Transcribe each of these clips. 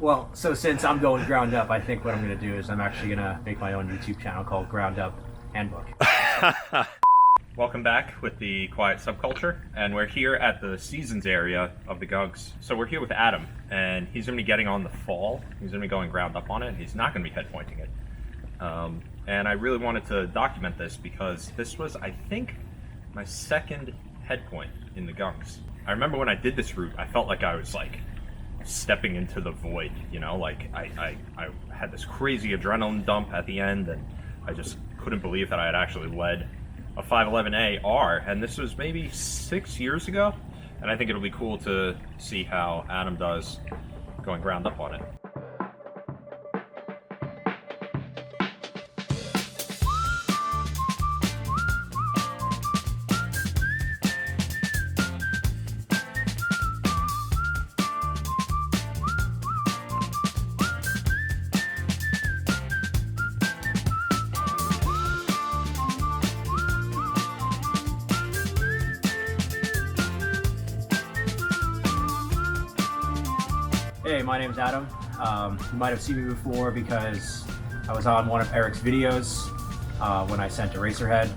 Well, so since I'm going ground up, I think what I'm going to do is I'm actually going to make my own YouTube channel called Ground Up Handbook. Welcome back with the Quiet Subculture, and we're here at the Seasons area of the Gunks. So we're here with Adam, and he's going to be getting on the fall. He's going to be going ground up on it. He's not going to be headpointing it. And I really wanted to document this because this was, I think, my second headpoint in the Gunks. I remember when I did this route, I felt like I was like stepping into the void, you know, like I had this crazy adrenaline dump at the end, and I just couldn't believe that I had actually led a 511A-R, and this was maybe 6 years ago, and I think it'll be cool to see how Adam does going ground up on it. Hey, my name's Adam. You might have seen me before because I was on one of Eric's videos when I sent to Racerhead.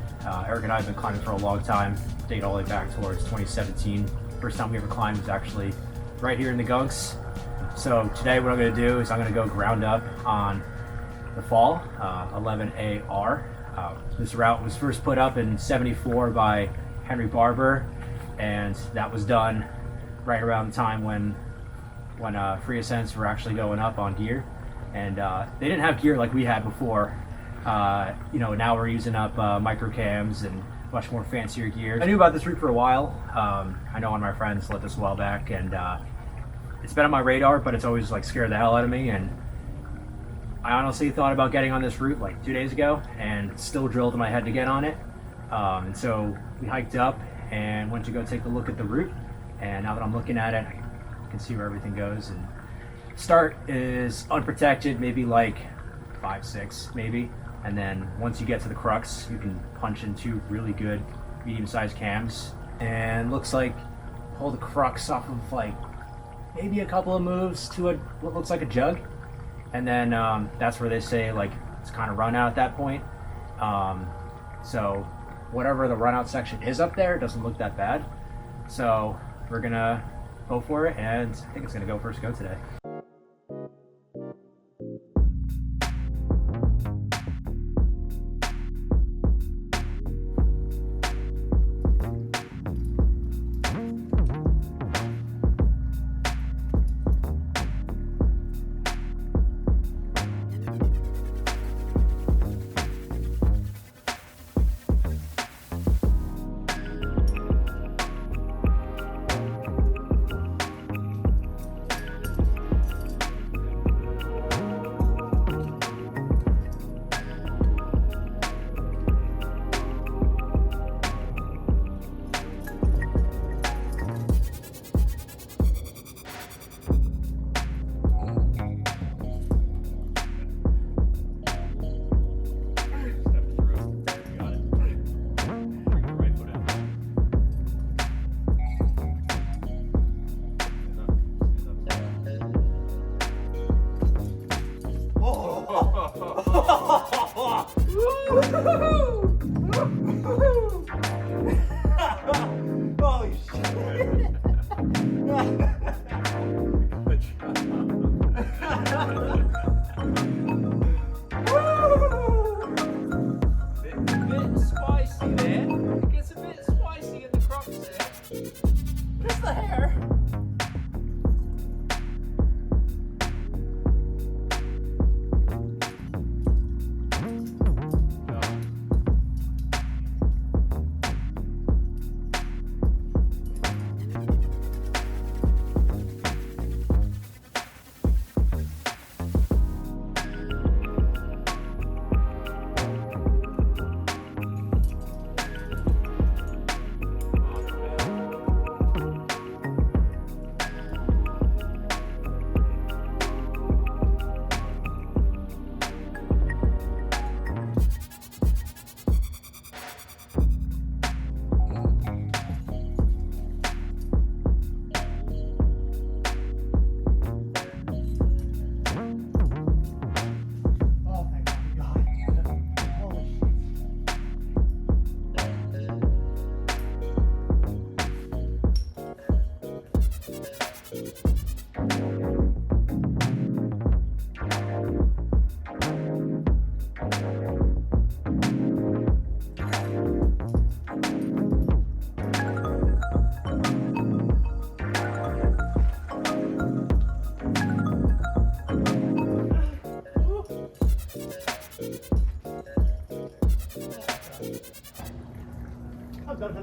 Eric and I have been climbing for a long time, date all the way back towards 2017. First time we ever climbed was actually right here in the Gunks. So today what I'm going to do is I'm going to go ground up on the fall 11AR. This route was first put up in '74 by Henry Barber, and that was done right around the time when free ascents were actually going up on gear, and they didn't have gear like we had before. You know, now we're using up micro cams and much more fancier gear. I knew about this route for a while. I know one of my friends led this a while back, and it's been on my radar, but it's always like scared the hell out of me. And I honestly thought about getting on this route like 2 days ago, and still drilled in my head to get on it. And so we hiked up and went to go take a look at the route. And now that I'm looking at it, I can see where everything goes. And start is unprotected, maybe like 5-6 maybe, and then once you get to the crux you can punch in two really good medium-sized cams, and looks like pull the crux off of like maybe a couple of moves to what looks like a jug, and then that's where they say like it's kind of run out at that point. So whatever the run out section is up there, it doesn't look that bad, so we're gonna go for it, and I think it's gonna go first go today.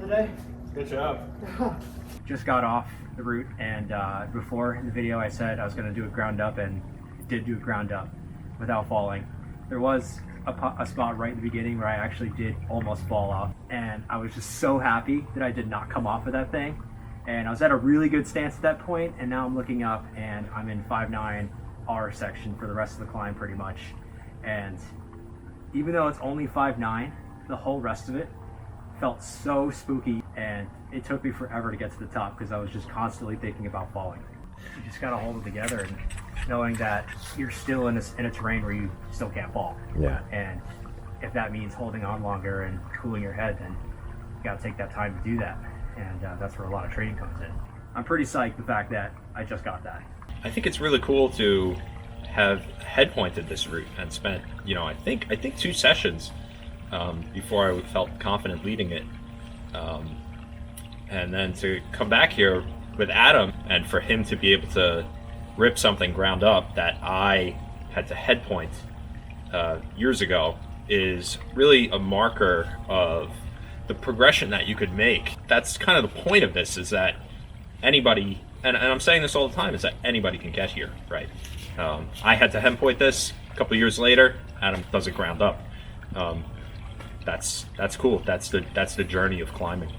today? Good job. Just got off the route, and before in the video I said I was going to do it ground up, and did do it ground up without falling. There was a spot right in the beginning where I actually did almost fall off, and I was just so happy that I did not come off of that thing. And I was at a really good stance at that point, and now I'm looking up and I'm in 5.9 R section for the rest of the climb pretty much. And even though it's only 5.9, the whole rest of it felt so spooky, and it took me forever to get to the top because I was just constantly thinking about falling. You just gotta hold it together and knowing that you're still in a terrain where you still can't fall. Yeah. And if that means holding on longer and cooling your head, then you gotta take that time to do that. And that's where a lot of training comes in. I'm pretty psyched the fact that I just got that. I think it's really cool to have headpointed this route and spent, I think 2 sessions before I felt confident leading it. And then to come back here with Adam and for him to be able to rip something ground up that I had to headpoint years ago is really a marker of the progression that you could make. That's kind of the point of this, is that anybody, and I'm saying this all the time, is that anybody can get here, right? I had to headpoint this a couple years later. Adam does it ground up. That's cool. That's the journey of climbing.